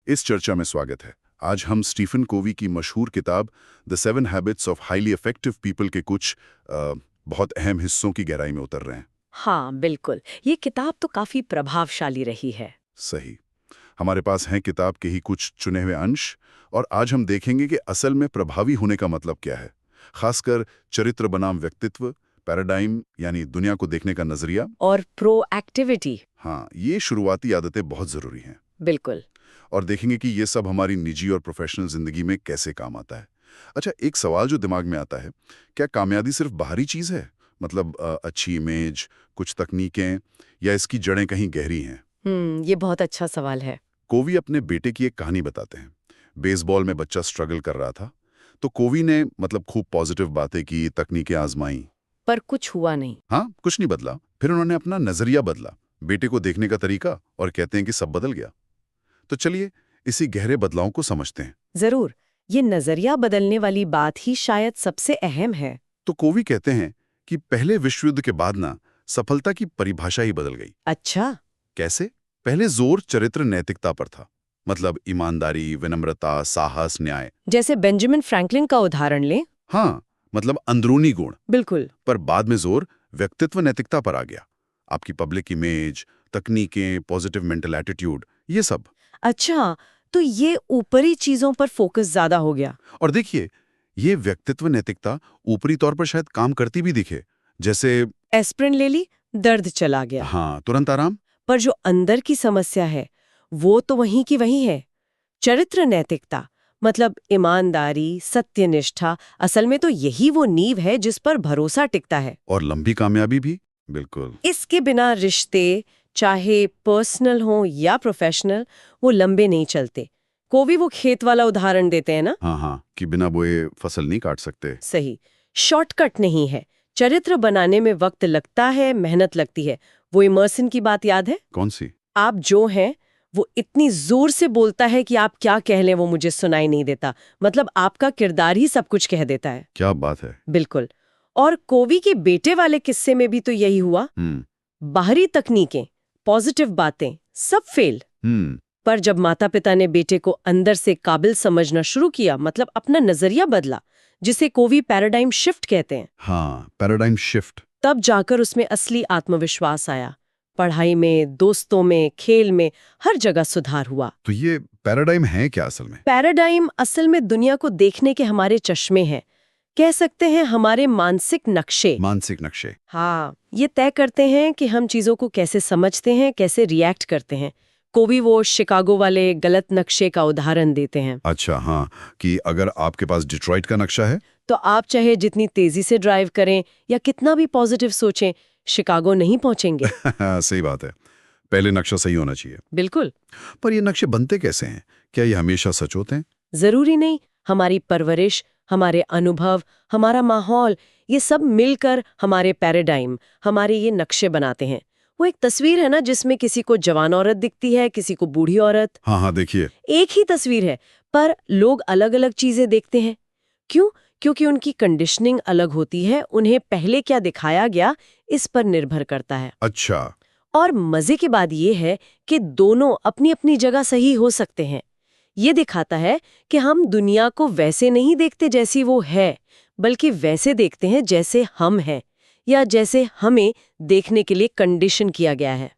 इस चर्चा में स्वागत है। आज हम स्टीफन कोवी की मशहूर किताब the 7 habits of highly effective people के कुछ बहुत अहम हिस्सों की गहराई में उतर रहे हैं। हाँ, बिल्कुल। ये किताब तो काफी प्रभावशाली रही है। सही। हमारे पास हैं किताब के ही कुछ चुने हुए अंश, और आज हम देखेंगे कि असल में प्रभावी होने का मतलब क्या है, खासकर चरित्र बनाम व्यक्तित्व, पैराडाइम यानी दुनिया को देखने का नजरिया। और प्रोएक्टिविटी। हाँ, ये शुरुआती आदतें बहुत जरूरी हैं। बिल्कुल। और देखेंगे कि ये सब हमारी निजी और प्रोफेशनल जिंदगी में कैसे काम आता है। अच्छा, एक सवाल जो दिमाग में आता है, क्या कामयाबी सिर्फ बाहरी चीज है? मतलब अच्छी इमेज, कुछ तकनीकें, या इसकी जड़ें कहीं गहरी हैं? ये बहुत अच्छा सवाल है। कोवी अपने बेटे की एक कहानी बताते हैं। बेसबॉल में बच्चा स्ट्रगल कर रहा था, तो कोवी ने मतलब खूब पॉजिटिव बातें की, तकनीकें आजमाई। पर कुछ हुआ नहीं। हाँ, कुछ नहीं बदला। फिर उन्होंने अपना नजरिया बदला, बेटे को देखने का तरीका, और कहते हैं कि सब बदल गया। तो चलिए इसी गहरे बदलाव को समझते हैं। जरूर। ये नजरिया बदलने वाली बात ही शायद सबसे अहम है। तो कोवी कहते हैं कि पहले विश्व युद्ध के बाद ना सफलता की परिभाषा ही बदल गई। अच्छा। कैसे? पहले जोर चरित्र नैतिकता पर था, मतलब ईमानदारी, विनम्रता, साहस, न्याय। जैसे बेंजामिन फ्रैंकलिन का उदाहरण लें। हाँ, मतलब अंदरूनी गुण। बिल्कुल। पर बाद में जोर व्यक्तित्व नैतिकता पर आ गया। आपकी पब्लिक इमेज, तकनीकें, पॉजिटिव मेंटल एटीट्यूड, ये सब। अच्छा, तो ये ऊपरी चीजों पर फोकस ज्यादा हो गया। और देखिए, ये व्यक्तित्व नैतिकता ऊपरी तौर पर शायद काम करती भी दिखे, जैसे एस्प्रिन ले ली, दर्द चला गया। हाँ, तुरंत आराम। पर जो अंदर की समस्या है वो तो वहीं की वहीं है। चरित्र नैतिकता मतलब ईमानदारी, सत्यनिष्ठा, असल में तो यही वो नींव है जिस पर भरोसा टिकता है। और लंबी कामयाबी भी। बिल्कुल। इसके बिना रिश्ते, चाहे पर्सनल हो या प्रोफेशनल, वो लंबे नहीं चलते। कोवी वो खेत वाला उदाहरण देते हैं ना। हाँ हाँ, कि बिना बोए फसल नहीं काट सकते। सही। शॉर्टकट नहीं है। चरित्र बनाने में वक्त लगता है, मेहनत लगती है। वो इमर्सन की बात याद है? कौन सी? आप जो हैं वो इतनी जोर से बोलता है कि आप क्या कह लें वो मुझे सुनाई नहीं देता। मतलब आपका किरदार ही सब कुछ कह देता है। क्या बात है। बिल्कुल। और कोवी के बेटे वाले किस्से में भी तो यही हुआ। बाहरी तकनीकें, पॉजिटिव बातें, सब फेल। पर जब माता पिता ने बेटे को अंदर से काबिल समझना शुरू किया, मतलब अपना नजरिया बदला, जिसे कोवी पैराडाइम शिफ्ट कहते हैं। हाँ, पैराडाइम शिफ्ट। तब जाकर उसमें असली आत्मविश्वास आया। पढ़ाई में, दोस्तों में, खेल में, हर जगह सुधार हुआ। तो ये पैराडाइम है क्या असल में? पैराडाइम असल में दुनिया को देखने के हमारे चश्मे हैं। कह सकते हैं हमारे मानसिक नक्शे। मानसिक नक्शे। हाँ, ये तय करते हैं कि हम चीजों को कैसे समझते हैं, कैसे रिएक्ट करते हैं। कोवी वो शिकागो वाले गलत नक्शे का उदाहरण देते हैं। अच्छा, हाँ, कि अगर आपके पास डिट्रॉइट का नक्शा है तो आप चाहे जितनी तेजी से ड्राइव करें या कितना भी पॉजिटिव सोचें, शिकागो नहीं पहुंचेंगे। सही बात है। पहले नक्शा सही होना चाहिए। बिल्कुल। पर ये नक्शे बनते कैसे हैं? क्या ये हमेशा सच होते हैं? जरूरी नहीं। हमारी परवरिश, हमारे अनुभव, हमारा माहौल, ये सब मिलकर हमारे पैराडाइम, हमारे ये नक्शे बनाते हैं। वो एक तस्वीर है ना जिसमें किसी को जवान औरत दिखती है, किसी को बूढ़ी औरत। हाँ हाँ, देखिए। एक ही तस्वीर है, पर लोग अलग अलग चीजें देखते हैं। क्यों? क्योंकि उनकी कंडीशनिंग अलग होती है। उन्हें पहले क्या दिखाया गया इस पर निर्भर करता है। अच्छा। और मजे की बात यह है कि दोनों अपनी अपनी जगह सही हो सकते हैं। ये दिखाता है कि हम दुनिया को वैसे नहीं देखते जैसी वो है, बल्कि वैसे देखते हैं जैसे हम हैं, या जैसे हमें देखने के लिए कंडीशन किया गया है।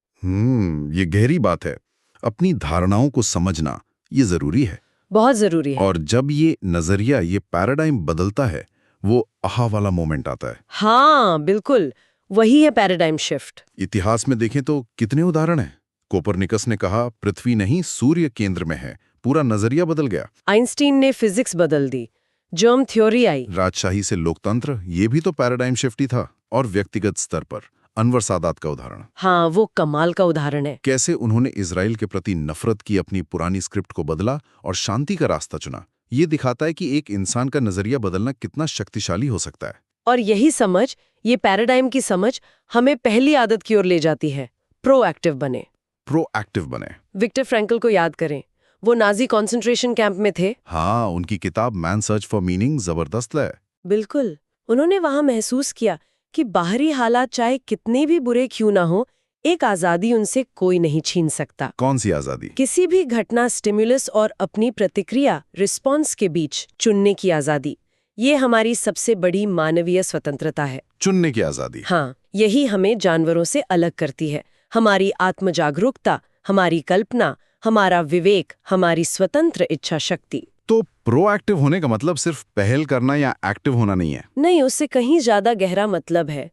ये गहरी बात है। अपनी धारणाओं को समझना ये जरूरी है। बहुत जरूरी है। और जब ये नजरिया, ये पैराडाइम बदलता है, वो आहा वाला मोमेंट आता है। हाँ, बिल्कुल। वही है पैराडाइम शिफ्ट। इतिहास में देखें तो कितने उदाहरण हैं। कोपरनिकस ने कहा पृथ्वी नहीं सूर्य केंद्र में है, पूरा नजरिया बदल गया। आइंस्टीन ने फिजिक्स बदल दी, जर्म थ्योरी आई। राजशाही से लोकतंत्र, ये भी तो पैराडाइम शिफ्ट ही था। और व्यक्तिगत स्तर पर अनवर सादात का उदाहरण। हाँ, वो कमाल का उदाहरण है। कैसे उन्होंने इजराइल के प्रति नफरत की अपनी पुरानी स्क्रिप्ट को बदला और शांति का रास्ता चुना। ये दिखाता है कि एक इंसान का नजरिया बदलना कितना शक्तिशाली हो सकता है। और यही समझ, ये पैराडाइम की समझ, हमें पहली आदत की ओर ले जाती है, प्रोएक्टिव बने। प्रोएक्टिव बने। विक्टर फ्रैंकल को याद करें, वो नाजी कंसंट्रेशन कैंप में थे। हाँ, उनकी किताब मैन सर्च फॉर मीनिंग जबरदस्त है। बिल्कुल। उन्होंने वहां महसूस किया कि बाहरी हालात चाहे कितने भी बुरे क्यों ना हो, एक आजादी उनसे कोई नहीं छीन सकता। कौन सी आजादी? किसी भी घटना, स्टिमुलस और अपनी प्रतिक्रिया, रिस्पॉन्स के बीच चुनने की आजादी, ये हमारी सबसे बड़ी मानवीय स्वतंत्रता है। चुनने की आजादी। हाँ, यही हमें जानवरों से अलग करती है। हमारी आत्म जागरूकता, हमारी कल्पना, हमारा विवेक, हमारी स्वतंत्र इच्छा शक्ति। तो प्रोएक्टिव होने का मतलब सिर्फ पहल करना या एक्टिव होना नहीं है? नहीं, उससे कहीं ज्यादा गहरा मतलब है।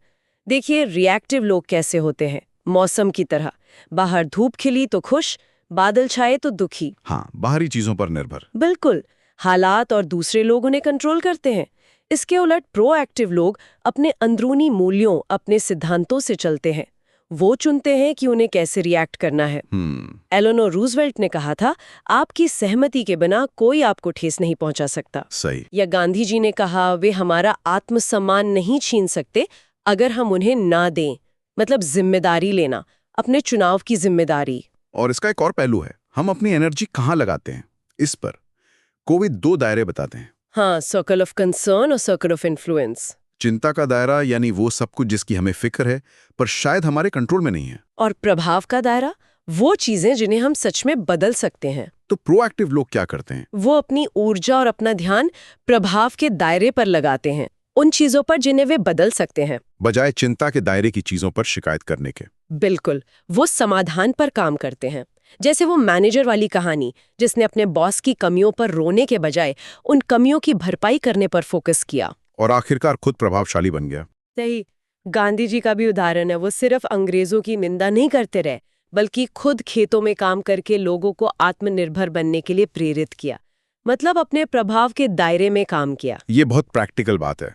देखिए, रिएक्टिव लोग कैसे होते हैं? मौसम की तरह, बाहर धूप खिली तो खुश, बादल छाए तो दुखी। हाँ, बाहरी चीजों पर निर्भर। बिल्कुल, हालात और दूसरे लोग उन्हें कंट्रोल करते हैं। इसके उलट प्रोएक्टिव लोग अपने अंदरूनी मूल्यों, अपने सिद्धांतों से चलते हैं। वो चुनते हैं कि उन्हें कैसे रिएक्ट करना है। एलेनोर रूजवेल्ट ने कहा था, आपकी सहमति के बिना कोई आपको ठेस नहीं पहुंचा सकता। सही। या गांधी जी ने कहा, वे हमारा आत्मसम्मान नहीं छीन सकते अगर हम उन्हें ना दें। मतलब जिम्मेदारी लेना, अपने चुनाव की जिम्मेदारी। और इसका एक और पहलू है, हम अपनी एनर्जी कहाँ लगाते हैं। इस पर कोविड 2 दायरे बताते हैं। हाँ, सर्कल ऑफ कंसर्न और सर्कल ऑफ इन्फ्लुएंस। चिंता का दायरा यानी वो सब कुछ जिसकी हमें फिक्र है पर शायद हमारे कंट्रोल में नहीं है। और प्रभाव का दायरा, वो चीजें जिन्हें हम सच में बदल सकते हैं। तो प्रोएक्टिव लोग क्या करते हैं? वो अपनी ऊर्जा और अपना ध्यान प्रभाव के दायरे पर लगाते हैं, उन चीजों पर जिन्हें वे बदल सकते हैं, बजाय चिंता के दायरे की चीजों पर शिकायत करने के। बिल्कुल, वो समाधान पर काम करते हैं। जैसे वो मैनेजर वाली कहानी, जिसने अपने बॉस की कमियों पर रोने के बजाय उन कमियों की भरपाई करने पर फोकस किया और आखिरकार खुद प्रभावशाली बन गया। सही। गांधी जी का भी उदाहरण है, वो सिर्फ अंग्रेजों की निंदा नहीं करते रहे, बल्कि खुद खेतों में काम करके लोगों को आत्मनिर्भर बनने के लिए प्रेरित किया। मतलब अपने प्रभाव के दायरे में काम किया। ये बहुत प्रैक्टिकल बात है,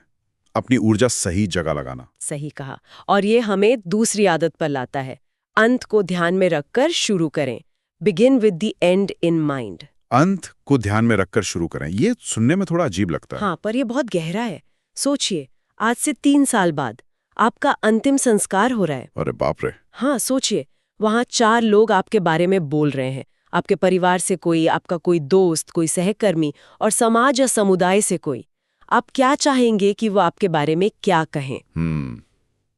अपनी ऊर्जा सही जगह लगाना। सही कहा। और ये हमें दूसरी आदत पर लाता है, अंत को ध्यान में रखकर शुरू करें। Begin with the and in mind. अंत को ध्यान में रखकर शुरू करें, ये सुनने में थोड़ा अजीब लगता है। हाँ, पर ये बहुत गहरा है। सोचिए, आज से 3 साल बाद आपका अंतिम संस्कार हो रहा है। अरे बाप रे। हाँ, सोचिए, वहाँ 4 लोग आपके बारे में बोल रहे हैं। आपके परिवार से कोई, आपका कोई दोस्त, कोई सहकर्मी, और समाज या समुदाय से कोई। आप क्या चाहेंगे कि वो आपके बारे में क्या कहें?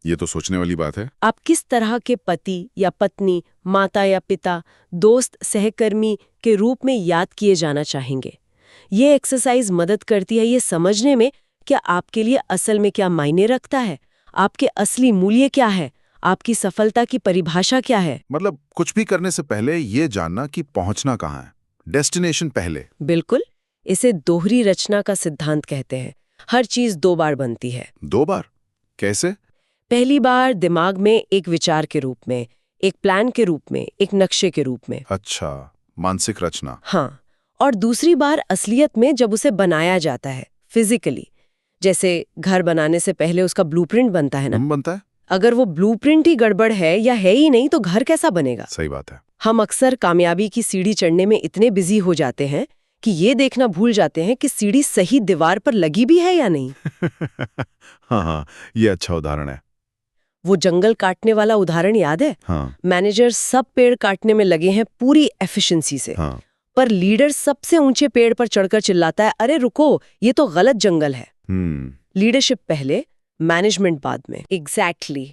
ये तो सोचने वाली बात है। आप किस तरह के पति या पत्नी, माता या पिता, दोस्त, सहकर्मी के रूप में याद किए जाना चाहेंगे? ये एक्सरसाइज मदद करती है ये समझने में क्या आपके लिए असल में क्या मायने रखता है, आपके असली मूल्य क्या है, आपकी सफलता की परिभाषा क्या है। मतलब कुछ भी करने से पहले ये जानना कि पहुंचना कहाँ है, डेस्टिनेशन पहले। बिल्कुल, इसे दोहरी रचना का सिद्धांत कहते हैं। हर चीज 2 बार बनती है। 2 बार? कैसे? पहली बार दिमाग में एक विचार के रूप में, एक प्लान के रूप में, एक नक्शे के रूप में। अच्छा, मानसिक रचना। हाँ, और दूसरी बार असलियत में जब उसे बनाया जाता है, फिजिकली। जैसे घर बनाने से पहले उसका ब्लूप्रिंट बनता है ना। बनता है। अगर वो ब्लूप्रिंट ही गड़बड़ है या है ही नहीं तो घर कैसा बनेगा? सही बात है। हम अक्सर कामयाबी की सीढ़ी चढ़ने में इतने बिजी हो जाते हैं कि ये देखना भूल जाते हैं कि सीढ़ी सही दीवार पर लगी भी है या नहीं। हाँ, ये अच्छा उदाहरण है। वो जंगल काटने वाला उदाहरण याद है? हाँ। मैनेजर सब पेड़ काटने में लगे हैं पूरी एफिशिएंसी से। हाँ। पर लीडर सबसे ऊंचे पेड़ पर चढ़कर चिल्लाता है, अरे रुको, ये तो गलत जंगल है। लीडरशिप पहले, मैनेजमेंट बाद में। एग्जैक्टली।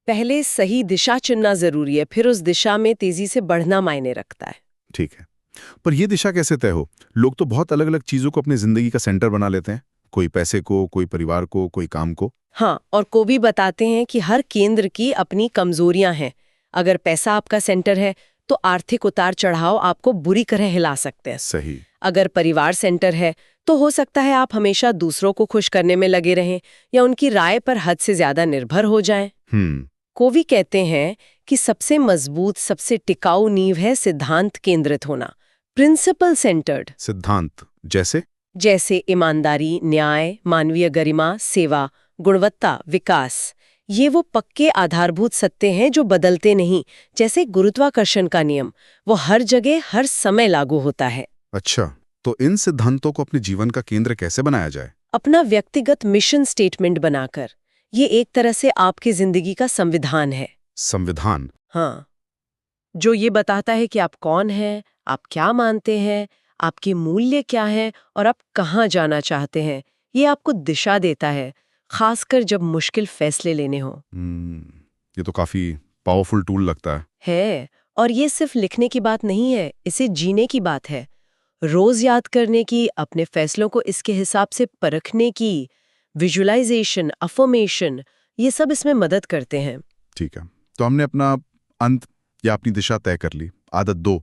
पहले सही दिशा चुनना जरूरी है, फिर उस दिशा में तेजी से बढ़ना मायने रखता है। ठीक है, पर यह दिशा कैसे तय हो? लोग तो बहुत अलग अलग चीजों को अपनी जिंदगी का सेंटर बना लेते हैं। कोई पैसे को, कोई परिवार को, कोई काम को। हाँ, और को भी बताते हैं कि हर केंद्र की अपनी कमजोरियां हैं। अगर पैसा आपका सेंटर है तो आर्थिक उतार चढ़ाव आपको बुरी तरह हिला सकते हैं। सही। अगर परिवार सेंटर है तो हो सकता है आप हमेशा दूसरों को खुश करने में लगे रहें या उनकी राय पर हद से ज्यादा निर्भर हो जाएं। कोवी कहते हैं कि सबसे मजबूत, सबसे टिकाऊ नींव है सिद्धांत केंद्रित होना, प्रिंसिपल सेंटर्ड। सिद्धांत जैसे ईमानदारी, न्याय, मानवीय गरिमा, सेवा, गुणवत्ता, विकास। ये वो पक्के आधारभूत सत्य हैं जो बदलते नहीं। जैसे गुरुत्वाकर्षण का नियम, वो हर जगह हर समय लागू होता है। अच्छा, तो इन सिद्धांतों को अपने जीवन का केंद्र कैसे बनाया जाए? अपना व्यक्तिगत मिशन स्टेटमेंट बनाकर। ये एक तरह से आपकी जिंदगी का संविधान है। संविधान? हाँ, जो ये बताता है कि आप कौन हैं, आप क्या मानते हैं, आपके मूल्य क्या हैं और आप कहाँ जाना चाहते हैं। ये आपको दिशा देता है, खासकर जब मुश्किल फैसले लेने हो। ये तो काफी पावरफुल टूल लगता है। और ये सिर्फ लिखने की बात नहीं है, इसे जीने की बात है। रोज याद करने की, अपने फैसलों को इसके हिसाब से परखने की, विजुअलाइजेशन, अफर्मेशन, ये सब इसमें मदद करते हैं। ठीक है, तो हमने अपना अंत या अपनी दिशा तय कर ली, आदत 2।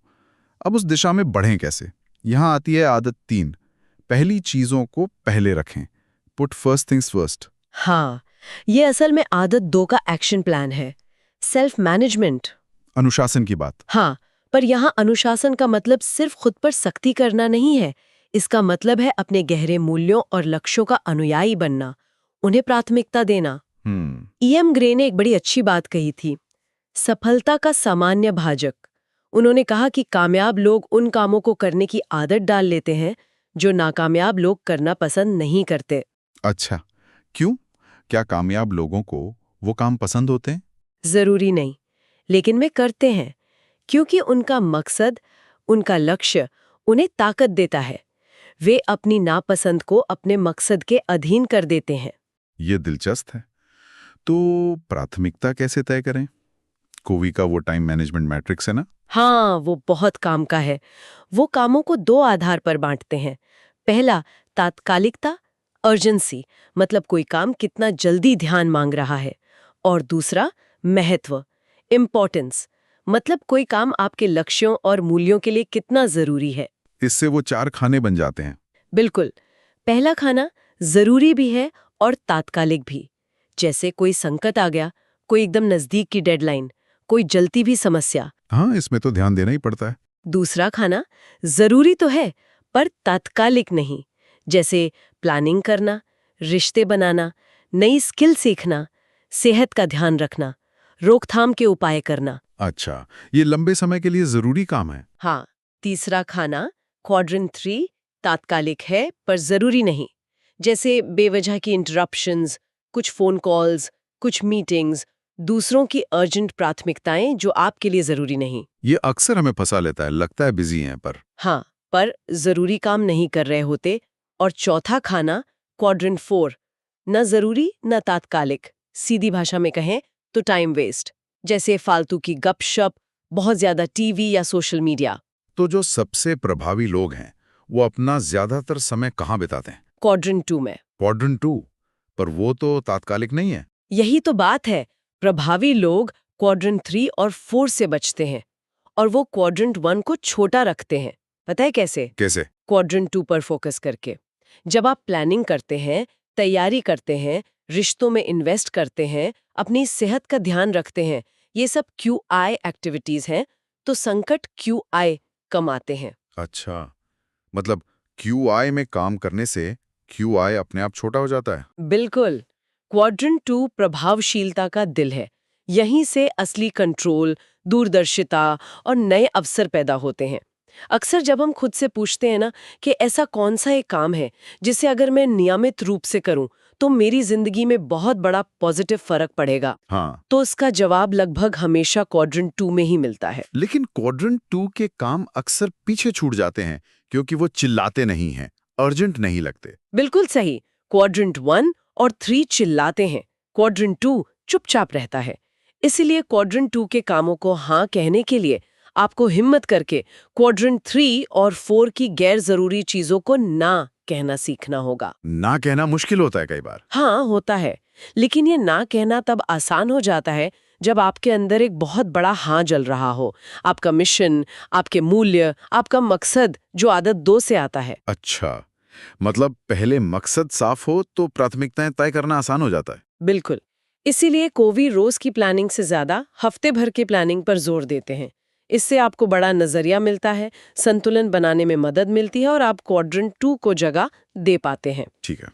अब उस दिशा में बढ़ें कैसे? यहाँ आती है आदत 3। पहली चीजों को पहले रखें, पुट फर्स्ट थिंग्स फर्स्ट। हाँ, ये असल में आदत 2 का एक्शन प्लान है, सेल्फ मैनेजमेंट। अनुशासन की बात। हाँ, पर यहाँ अनुशासन का मतलब सिर्फ खुद पर सख्ती करना नहीं है। इसका मतलब है अपने गहरे मूल्यों और लक्ष्यों का अनुयायी बनना, उन्हें प्राथमिकता देना। ईएम ग्रे ने एक बड़ी अच्छी बात कही थी, सफलता का सामान्य भाजक। उन्होंने कहा कि कामयाब लोग उन कामों को करने की आदत डाल लेते हैं जो नाकामयाब लोग करना पसंद नहीं करते। अच्छा, क्यों? क्या कामयाब लोगों को वो काम पसंद होते हैं? जरूरी नहीं, लेकिन वे करते हैं क्योंकि उनका मकसद, उनका लक्ष्य उन्हें ताकत देता है। वे अपनी नापसंद को अपने मकसद के अधीन कर देते हैं। ये दिलचस्प है। तो प्राथमिकता कैसे तय करें? कोवी का वो टाइम मैनेजमेंट मैट्रिक्स है ना? हाँ, वो बहुत काम का है। वो कामों को 2 आधार पर बांटते हैं। पहला, तात्कालिकता, अर्जेंसी, मतलब कोई काम कितना जल्दी ध्यान मांग रहा है। और दूसरा, महत्व, इम्पोर्टेंस, मतलब कोई काम आपके लक्ष्यों और मूल्यों के लिए कितना जरूरी है। इससे वो 4 खाने बन जाते हैं। बिल्कुल। पहला खाना जरूरी भी है और तात्कालिक भी, जैसे कोई संकट आ गया, कोई एकदम नजदीक की डेडलाइन, कोई जलती भी समस्या। हाँ, इसमें तो ध्यान देना ही पड़ता है। दूसरा खाना जरूरी तो है पर तात्कालिक नहीं, जैसे प्लानिंग करना, रिश्ते बनाना, नई स्किल सीखना, सेहत का ध्यान रखना, रोकथाम के उपाय करना। अच्छा, ये लंबे समय के लिए जरूरी काम है। हाँ, तीसरा खाना क्वाड्रेंट 3 तात्कालिक है पर जरूरी नहीं, जैसे बेवजह की इंटरप्शंस, कुछ फोन कॉल्स, कुछ मीटिंग्स, दूसरों की अर्जेंट प्राथमिकताएं जो आपके लिए जरूरी नहीं। ये अक्सर हमें फंसा लेता है, लगता है बिजी हैं पर। हाँ, पर जरूरी काम नहीं कर रहे होते। और चौथा खाना क्वाड्रेंट 4, न जरूरी न तात्कालिक, सीधी भाषा में कहें तो टाइम वेस्ट, जैसे फालतू की गपशप, बहुत ज्यादा टीवी या सोशल मीडिया। तो जो सबसे प्रभावी लोग हैं, वो अपना ज्यादातर समय कहाँ बिताते हैं? क्वाड्रेंट 2 में। क्वाड्रेंट 2, पर वो तो तात्कालिक नहीं है। यही तो बात है, प्रभावी लोग क्वाड्रेंट 3 और 4 से बचते हैं और वो क्वाड्रेंट 1 को छोटा रखते हैं। पता है कैसे? कैसे? क्वाड्रेंट 2 पर फोकस करके। जब आप प्लानिंग करते हैं, तैयारी करते हैं, रिश्तों में इन्वेस्ट करते हैं, अपनी सेहत का ध्यान रखते हैं, ये सब QI एक्टिविटीज हैं, तो संकट QI कम आते हैं। अच्छा, मतलब QI में काम करने से QI अपने आप छोटा हो जाता है। बिल्कुल। क्वाड्रेंट 2 प्रभावशीलता का दिल है। यहीं से असली कंट्रोल, दूरदर्शिता और नए अवसर पैदा होते हैं। अक्सर जब हम खुद से पूछते हैं ना कि ऐसा कौन सा एक काम है जिसे अगर मैं नियमित रूप से करूं तो मेरी जिंदगी में बहुत बड़ा पॉजिटिव फर्क पड़ेगा, हाँ, तो इसका जवाब लगभग हमेशा क्वाड्रेंट 2 में ही मिलता है। लेकिन क्वाड्रेंट 2 के काम अक्सर पीछे छूट जाते हैं क्योंकि वो चिल्लाते नहीं हैं, अर्जेंट नहीं लगते। बिल्कुल सही। क्वाड्रेंट 1 और 3 चिल्लाते हैं, क्वाड्रेंट 2 चुपचाप रहता है। इसीलिए क्वाड्रेंट 2 के कामों को हाँ कहने के लिए आपको हिम्मत करके क्वाड्रेंट 3 और 4 की गैर जरूरी चीजों को ना कहना सीखना होगा। ना कहना मुश्किल होता है कई बार। हाँ, होता है, लेकिन ये ना कहना तब आसान हो जाता है जब आपके अंदर एक बहुत बड़ा हाँ जल रहा हो, आपका मिशन, आपके मूल्य, आपका मकसद, जो आदत 2 से आता है। अच्छा, मतलब पहले मकसद साफ हो तो प्राथमिकताएं तय करना आसान हो जाता है। बिल्कुल। इसीलिए कोवी रोज की प्लानिंग से ज्यादा हफ्ते भर की प्लानिंग पर जोर देते हैं। इससे आपको बड़ा नजरिया मिलता है, संतुलन बनाने में मदद मिलती है और आप क्वाड्रेंट 2 को जगह दे पाते हैं। ठीक है,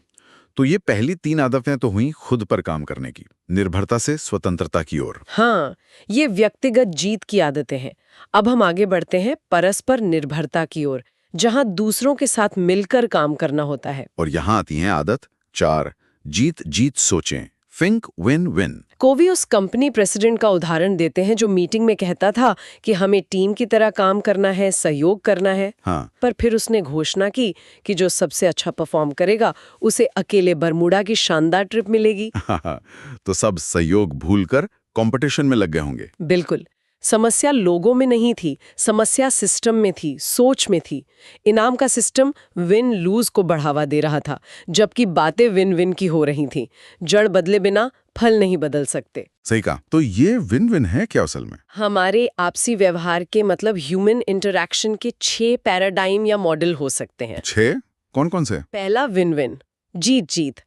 तो ये पहली 3 आदतें तो हुई खुद पर काम करने की, निर्भरता से स्वतंत्रता की ओर। हाँ, ये व्यक्तिगत जीत की आदतें हैं। अब हम आगे बढ़ते हैं परस्पर निर्भरता की ओर, जहां दूसरों के साथ मिलकर काम करना होता है। और यहाँ आती हैं आदत 4, जीत जीत सोचें, थिंक विन विन। कोवी उस कंपनी प्रेसिडेंट का उदाहरण देते हैं जो मीटिंग में कहता था कि हमें टीम की तरह काम करना है, सहयोग करना है। हाँ, पर फिर उसने घोषणा की कि जो सबसे अच्छा परफॉर्म करेगा उसे अकेले बरमूडा की शानदार ट्रिप मिलेगी। तो सब सहयोग भूलकर कंपटीशन में लग गए होंगे। बिल्कुल। समस्या लोगों में नहीं थी, समस्या सिस्टम में थी, सोच में थी। इनाम का सिस्टम विन लूज को बढ़ावा दे रहा था, जबकि बातें विन विन की हो रही थीं। जड़ बदले बिना फल नहीं बदल सकते। सही कहा। तो ये विन विन है क्या असल में? हमारे आपसी व्यवहार के मतलब ह्यूमन इंटरैक्शन के 6 पैराडाइम या मॉडल हो सकते हैं। 6? कौन कौन से? पहला विन विन, जीत जीत।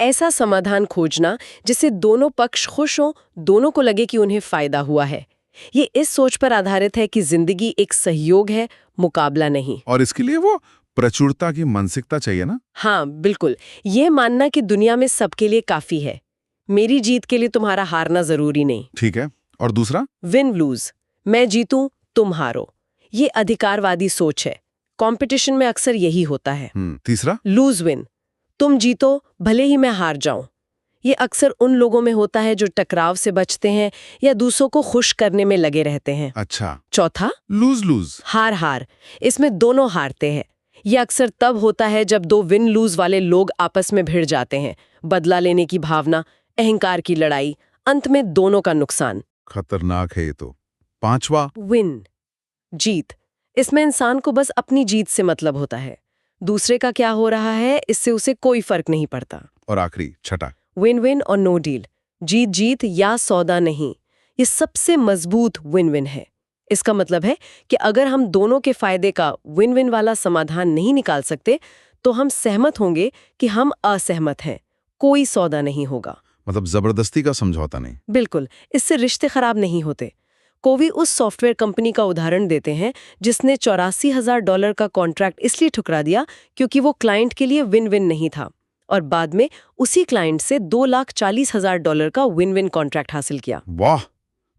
ऐसा समाधान खोजना जिससे दोनों पक्ष खुश हों, दोनों को लगे कि उन्हें फायदा हुआ है। ये इस सोच पर आधारित है कि जिंदगी एक सहयोग है, मुकाबला नहीं। और इसके लिए वो प्रचुरता की मानसिकता चाहिए ना? हाँ बिल्कुल, ये मानना कि दुनिया में सबके लिए काफी है, मेरी जीत के लिए तुम्हारा हारना जरूरी नहीं। ठीक है। और दूसरा? विन लूज, मैं जीतूं तुम हारो। ये अधिकारवादी सोच है। कंपटीशन में अक्सर यही होता है। तीसरा? लूज विन, तुम जीतो भले ही मैं हार जाऊं। ये अक्सर उन लोगों में होता है जो टकराव से बचते हैं या दूसरों को खुश करने में लगे रहते हैं। अच्छा। चौथा? Lose lose. हार हार, इसमें दोनों हारते हैं। ये अक्सर तब होता है जब दो विन लूज वाले लोग आपस में भिड़ जाते हैं। बदला लेने की भावना, अहंकार की लड़ाई, अंत में दोनों का नुकसान। खतरनाक है ये तो। पांचवा? विन, जीत। इसमें इंसान को बस अपनी जीत से मतलब होता है, दूसरे का क्या हो रहा है इससे उसे कोई फर्क नहीं पड़ता। और आखिरी, छठा? विन विन और नो डील, जीत जीत या सौदा नहीं। ये सबसे मजबूत विन विन है। इसका मतलब है कि अगर हम दोनों के फायदे का विन विन वाला समाधान नहीं निकाल सकते तो हम सहमत होंगे कि हम असहमत हैं, कोई सौदा नहीं होगा। मतलब जबरदस्ती का समझौता नहीं। बिल्कुल, इससे रिश्ते खराब नहीं होते। कोवी उस सॉफ्टवेयर कंपनी का उदाहरण देते हैं जिसने $84,000 का कॉन्ट्रैक्ट इसलिए ठुकरा दिया क्योंकि वो क्लाइंट के लिए विन विन नहीं था, और बाद में उसी क्लाइंट से $2,40,000 का विन विन कॉन्ट्रैक्ट हासिल किया। वाह!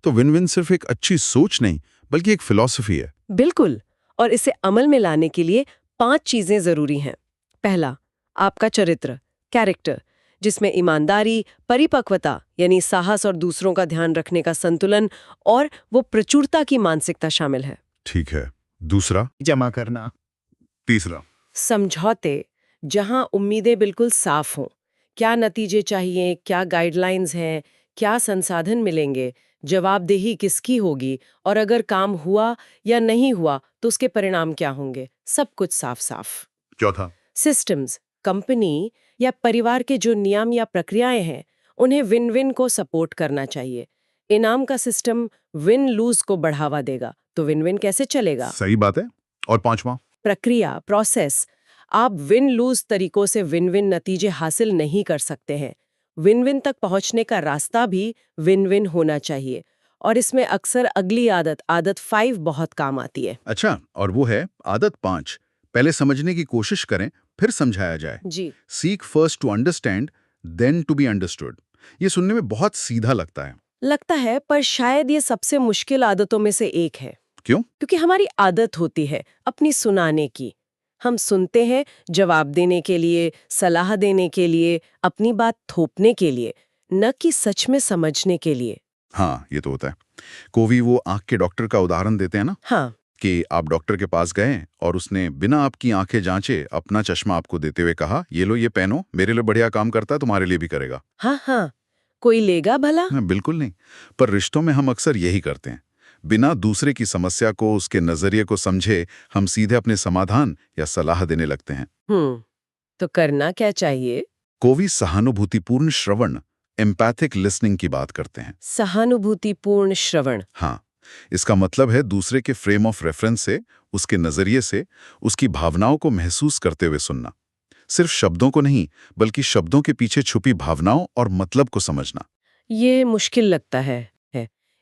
तो विन विन सिर्फ एक अच्छी सोच नहीं बल्कि एक फिलॉसफी है। बिल्कुल, और इसे अमल में लाने के लिए 5 चीजें जरूरी हैं। पहला, आपका चरित्र, कैरेक्टर, जिसमें ईमानदारी, परिपक्वता यानी साहस और दूसरों का ध्यान रखने का संतुलन और वो प्रचुरता की मानसिकता शामिल है। ठीक है। दूसरा? जमा करना। तीसरा? समझौते, जहां उम्मीदें बिल्कुल साफ हों, क्या नतीजे चाहिए, क्या गाइडलाइंस हैं, क्या संसाधन मिलेंगे, जवाबदेही किसकी होगी, और अगर काम हुआ या नहीं हुआ तो उसके परिणाम क्या होंगे, सब कुछ साफ साफ। चौथा? सिस्टम्स, कंपनी या परिवार के जो नियम या प्रक्रियाएं हैं उन्हें विन विन को सपोर्ट करना चाहिए। इनाम का सिस्टम विन लूज को बढ़ावा देगा तो विन विन कैसे चलेगा? सही बात है। और पांचवा? प्रक्रिया, प्रोसेस, आप विन लूज तरीकों से विन विन नतीजे हासिल नहीं कर सकते हैं। विन विन तक पहुंचने का रास्ता भी विन विन होना चाहिए, और इसमें अक्सर अगली आदत 5 बहुत काम आती है। अच्छा, और वो है आदत 5। पहले समझने की कोशिश करें, फिर समझाया जाए। जी, seek first to understand, then to be understood. ये सुनने में बहुत सीधा लगता है। पर शायद ये सबसे मुश्किल आदतों में से एक है। क्यों? क्योंकि हमारी आदत होती है अपनी सुनाने की। हम सुनते हैं जवाब देने के लिए, सलाह देने के लिए, अपनी बात थोपने के लिए, न कि सच में समझने के लिए। हाँ, ये तो होता है। कोवी वो आंख के डॉक्टर का उदाहरण देते हैं ना, हाँ, कि आप डॉक्टर के पास गए और उसने बिना आपकी आंखें जांचे अपना चश्मा आपको देते हुए कहा, ये लो, ये पहनो, मेरे लिए बढ़िया काम करता है, तुम्हारे लिए भी करेगा। हाँ हाँ, कोई लेगा भला? हाँ, बिल्कुल नहीं। पर रिश्तों में हम अक्सर यही करते हैं। बिना दूसरे की समस्या को, उसके नजरिए को समझे, हम सीधे अपने समाधान या सलाह देने लगते हैं। तो करना क्या चाहिए? कोवी सहानुभूतिपूर्ण श्रवण, एम्पैथिक लिसनिंग की बात करते हैं। सहानुभूतिपूर्ण श्रवण। हाँ, इसका मतलब है दूसरे के फ्रेम ऑफ रेफरेंस से, उसके नजरिए से, उसकी भावनाओं को महसूस करते हुए सुनना। सिर्फ शब्दों को नहीं, बल्कि शब्दों के पीछे छुपी भावनाओं और मतलब को समझना। ये मुश्किल लगता है।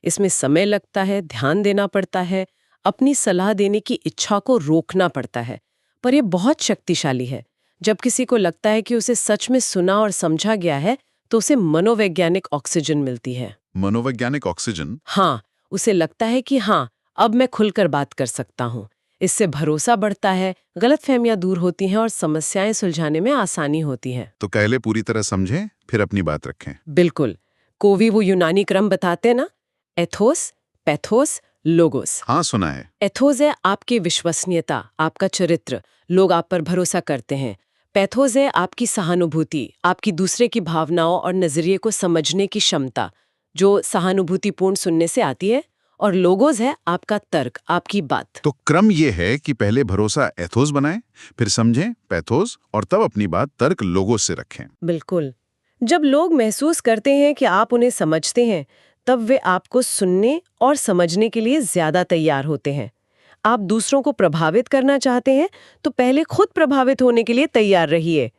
इसमें समय लगता है, ध्यान देना पड़ता है, अपनी सलाह देने की इच्छा को रोकना पड़ता है, पर यह बहुत शक्तिशाली है। जब किसी को लगता है कि उसे सच में सुना और समझा गया है तो उसे मनोवैज्ञानिक ऑक्सीजन मिलती है। मनोवैज्ञानिक ऑक्सीजन? हाँ, उसे लगता है कि हाँ, अब मैं खुलकर बात कर सकता हूँ। इससे भरोसा बढ़ता है, गलतफहमियां दूर होती हैं और समस्याएं सुलझाने में आसानी होती है। तो पहले पूरी तरह समझें, फिर अपनी बात रखें। बिल्कुल। कोवी वो यूनानी क्रम बताते हैं ना, एथोस, पैथोस, लोगोस। हाँ, सुना है। एथोस है आपकी विश्वसनीयता, आपका चरित्र, लोग आप पर भरोसा करते हैं। पैथोस है आपकी सहानुभूति, आपकी दूसरे की भावनाओं और नजरिए को समझने की क्षमता। जो सहानुभूतिपूर्ण सुनने से आती है, और लोगोस है आपका तर्क, आपकी बात। तो क्रम ये है कि पहले भरोसा एथोस बनाएं, फिर समझें पैथोस, और तब अपनी बात तर्क लोगोस से रखें। बिल्कुल। जब लोग महसूस करते हैं कि आप उन्हें समझते हैं, तब वे आपको सुनने और समझने के लिए ज्यादा तैयार होते हैं। आप दूसरों को प्रभावित करना चाहते हैं, तो पहले खुद प्रभावित होने के लिए तैयार रहिए।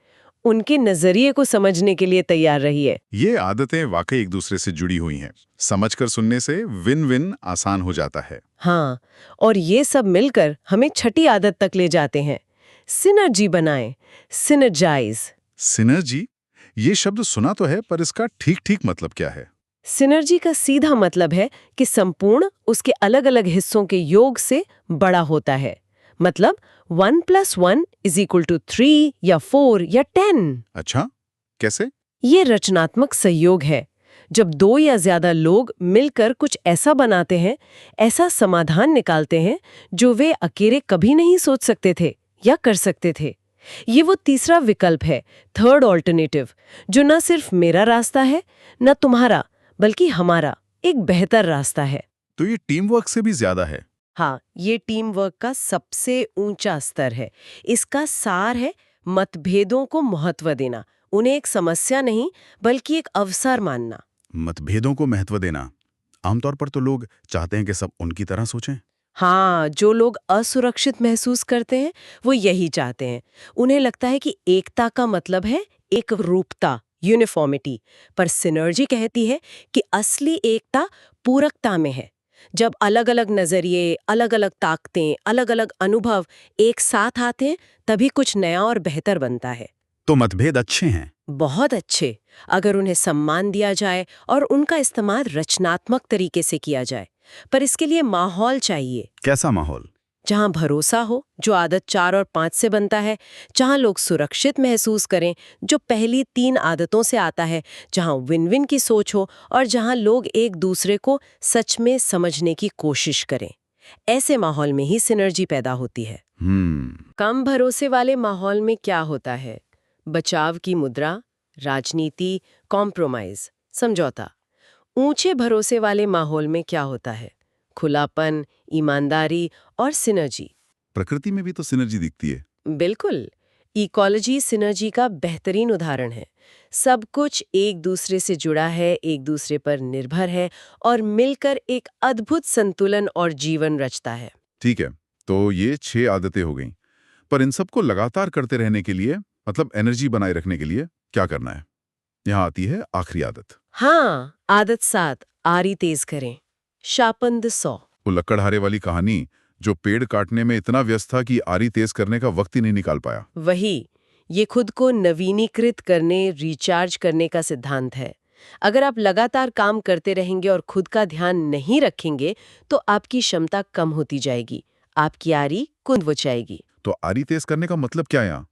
उनके नजरिए को समझने के लिए तैयार रहिए। ये आदतें वाकई एक दूसरे से जुड़ी हुई हैं। समझकर सुनने से विन विन आसान हो जाता है। हाँ, और ये सब मिलकर हमें छठी आदत तक ले जाते हैं। सिनर्जी बनाएं, सिनर्जाइज। सिनर्जी, ये शब्द सुना तो है, पर इसका ठीक ठीक मतलब क्या है? सिनर्जी का सीधा मतलब है कि संपूर्ण उसके अलग-अलग हिस्सों के योग से बड़ा होता है। मतलब 1 + 1 = 3 या 4 या 10। अच्छा, कैसे? ये रचनात्मक सहयोग है। जब दो या ज्यादा लोग मिलकर कुछ ऐसा बनाते हैं, ऐसा समाधान निकालते हैं जो वे अकेले कभी नहीं सोच सकते थे या कर सकते थे। ये वो तीसरा विकल्प है, थर्ड ऑल्टरनेटिव, जो न सिर्फ मेरा रास्ता है, न तुम्हारा, बल्कि हमारा एक बेहतर रास्ता है। तो ये टीम वर्क से भी ज्यादा है। हाँ, ये टीम वर्क का सबसे ऊंचा स्तर है। इसका सार है मतभेदों को महत्व देना, उन्हें एक समस्या नहीं बल्कि एक अवसर मानना। मतभेदों को महत्व देना। आमतौर पर तो लोग चाहते हैं कि सब उनकी तरह सोचें। हाँ, जो लोग असुरक्षित महसूस करते हैं वो यही चाहते हैं। उन्हें लगता है कि एकता का मतलब है एक रूपता, यूनिफॉर्मिटी। पर सिनर्जी कहती है कि असली एकता पूरकता में है। जब अलग-अलग नजरिए, अलग-अलग ताकतें, अलग-अलग अनुभव एक साथ आते हैं, तभी कुछ नया और बेहतर बनता है। तो मतभेद अच्छे हैं। बहुत अच्छे, अगर उन्हें सम्मान दिया जाए और उनका इस्तेमाल रचनात्मक तरीके से किया जाए। पर इसके लिए माहौल चाहिए। कैसा माहौल? जहां भरोसा हो, जो आदत 4 और 5 से बनता है, जहां लोग सुरक्षित महसूस करें, जो पहली 3 आदतों से आता है, जहां विन विन की सोच हो और जहां लोग एक दूसरे को सच में समझने की कोशिश करें। ऐसे माहौल में ही सिनर्जी पैदा होती है। कम भरोसे वाले माहौल में क्या होता है? बचाव की मुद्रा, राजनीति, कॉम्प्रोमाइज, समझौता। ऊंचे भरोसे वाले माहौल में क्या होता है? खुलापन, ईमानदारी और सिनर्जी। प्रकृति में भी तो सिनर्जी दिखती है। बिल्कुल, इकोलॉजी सिनर्जी का बेहतरीन उदाहरण है। सब कुछ एक दूसरे से जुड़ा है, एक दूसरे पर निर्भर है और मिलकर एक अद्भुत संतुलन और जीवन रचता है। ठीक है, तो ये 6 आदतें हो गईं। पर इन सबको लगातार करते रहने के लिए, मतलब एनर्जी बनाए रखने के लिए क्या करना है? यहाँ आती है आखिरी आदत। हाँ, आदत 7, आरी तेज करें। Sharpen the saw. वो लकड़हारे वाली कहानी, जो पेड़ काटने में इतना व्यस्त था कि आरी तेज करने का वक्त ही नहीं निकाल पाया। वही, ये खुद को नवीनीकृत करने, रिचार्ज करने का सिद्धांत है। अगर आप लगातार काम करते रहेंगे और खुद का ध्यान नहीं रखेंगे, तो आपकी क्षमता कम होती जाएगी, आपकी आरी कुंद हो जाएगी। तो आरी तेज करने का मतलब क्या है यहाँ?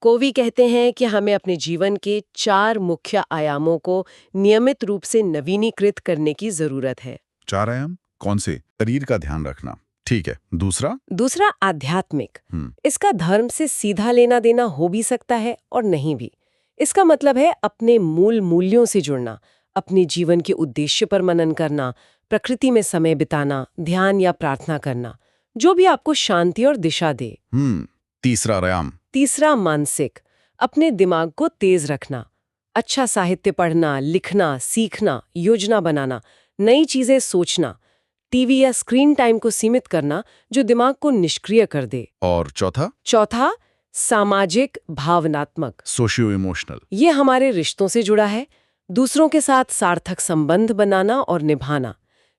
कोवी कहते हैं कि हमें अपने जीवन के 4 मुख्य आयामों को नियमित रूप से नवीनीकृत करने की जरूरत है। 4 आयाम कौन से? शरीर का ध्यान रखना, ठीक है। दूसरा? आध्यात्मिक। इसका धर्म से सीधा लेना देना हो भी सकता है और नहीं भी। इसका मतलब है अपने मूल मूल्यों से जुड़ना, अपने जीवन के उद्देश्य पर मनन करना, प्रकृति में समय बिताना, ध्यान या प्रार्थना करना, जो भी आपको शांति और दिशा दे। तीसरा मानसिक, अपने दिमाग को तेज रखना, अच्छा साहित्य पढ़ना, लिखना, सीखना, योजना बनाना, नई चीजें सोचना, टीवी या स्क्रीन टाइम को सीमित करना जो दिमाग को निष्क्रिय कर दे। और चौथा सामाजिक भावनात्मक, सोशियो इमोशनल। ये हमारे रिश्तों से जुड़ा है, दूसरों के साथ सार्थक संबंध बनाना और निभाना।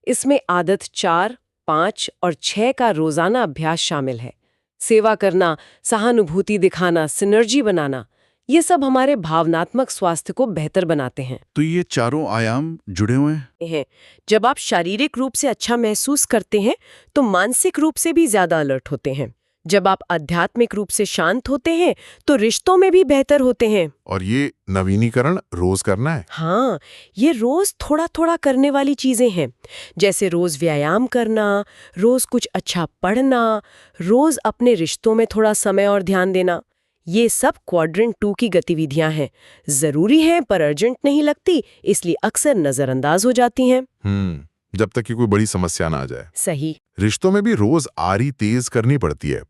इसमें आदत 4, 5 और 6 का रोजाना अभ्यास शामिल है। सेवा करना, सहानुभूति दिखाना, सिनर्जी बनाना, ये सब हमारे भावनात्मक स्वास्थ्य को बेहतर बनाते हैं। तो ये चारों आयाम जुड़े हुए हैं। जब आप शारीरिक रूप से अच्छा महसूस करते हैं, तो मानसिक रूप से भी ज्यादा अलर्ट होते हैं। जब आप आध्यात्मिक रूप से शांत होते हैं, तो रिश्तों में भी बेहतर होते हैं। और ये नवीनीकरण रोज करना है? हाँ, ये रोज थोड़ा थोड़ा करने वाली चीजें हैं, जैसे रोज व्यायाम करना, रोज कुछ अच्छा पढ़ना, रोज अपने रिश्तों में थोड़ा समय और ध्यान देना। ये सब क्वाड्रेंट 2 की गतिविधियां हैं। जरूरी हैं पर अर्जेंट नहीं लगती, इसलिए अक्सर नजरअंदाज हो जाती हैं। जब तक कि कोई बड़ी समस्या ना आ जाए। सही। रिश्तों में भी रोज आरी तेज करनी पड़ती है।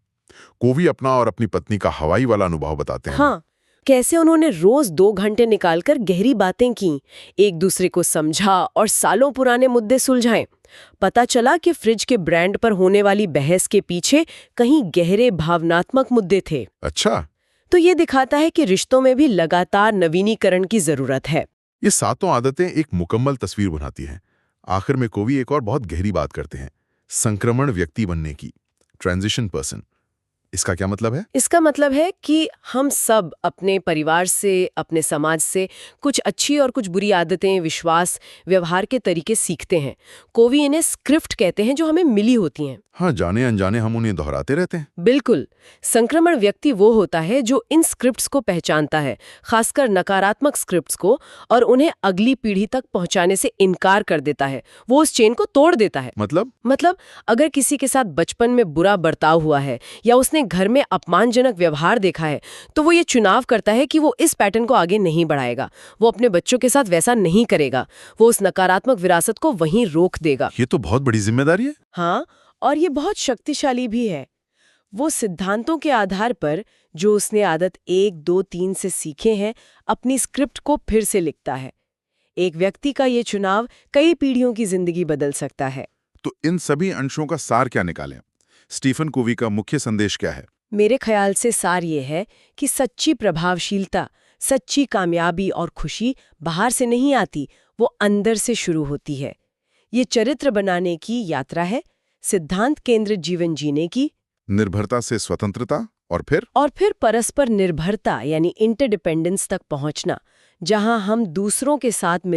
कोवी अपना और अपनी पत्नी का हवाई वाला अनुभव बताते हैं। हाँ, कैसे उन्होंने रोज 2 घंटे निकालकर गहरी बातें की, एक दूसरे को समझा और सालों पुराने मुद्दे सुलझाए। पता चला कि फ्रिज के ब्रांड पर होने वाली बहस के पीछे कहीं गहरे भावनात्मक मुद्दे थे। अच्छा, तो ये दिखाता है कि रिश्तों में भी लगातार नवीनीकरण की जरूरत है। ये सातों आदतें एक मुकम्मल तस्वीर बनाती हैं। आखिर में कोवी एक और बहुत गहरी बात करते हैं, संक्रमण व्यक्ति बनने की, ट्रांजिशन पर्सन। इसका क्या मतलब है? इसका मतलब है कि हम सब अपने परिवार से, अपने समाज से कुछ अच्छी और कुछ बुरी आदतें, विश्वास, व्यवहार के तरीके सीखते हैं। कोवी इन्हें स्क्रिप्ट कहते हैं जो हमें मिली होती हैं। हाँ, जाने अनजाने हम उन्हें दोहराते रहते हैं। बिल्कुल। संक्रमण व्यक्ति वो होता है जो इन स्क्रिप्ट्स को पहचानता है, खासकर नकारात्मक स्क्रिप्ट्स को, और उन्हें अगली पीढ़ी तक पहुंचाने से इनकार कर देता है। वो उस चेन को तोड़ देता है। मतलब अगर किसी के साथ बचपन में बुरा बर्ताव हुआ है या उसने घर में अपमानजनक व्यवहार देखा है, तो वो ये चुनाव करता है कि वो इस पैटर्न को आगे नहीं बढ़ाएगा। वो अपने बच्चों के साथ वैसा नहीं करेगा। वो उस नकारात्मक विरासत को वहीं रोक देगा। ये तो बहुत बड़ी जिम्मेदारी है। हाँ, और ये बहुत शक्तिशाली भी है। वो सिद्धांतों के आधार पर जो उसने आदत 1, 2, 3 से सीखे हैं, अपनी स्क्रिप्ट को फिर से लिखता है। एक व्यक्ति का ये चुनाव कई पीढ़ियों की जिंदगी बदल सकता है। तो इन सभी अंशों का सार क्या निकालें? स्टीफन कोवी का मुख्य संदेश क्या है? मेरे ख्याल से सार ये है कि सच्ची प्रभावशीलता, सच्ची कामयाबी और खुशी बाहर से नहीं आती, वो अंदर से शुरू होती है। ये चरित्र बनाने की यात्रा है, सिद्धांत केंद्रित जीवन जीने की, निर्भरता से स्वतंत्रता, और फिर परस्पर निर्भरता यानी इंटरडिपेंडेंस तक पहुंचना, जहां हम दूसरों के साथ मिल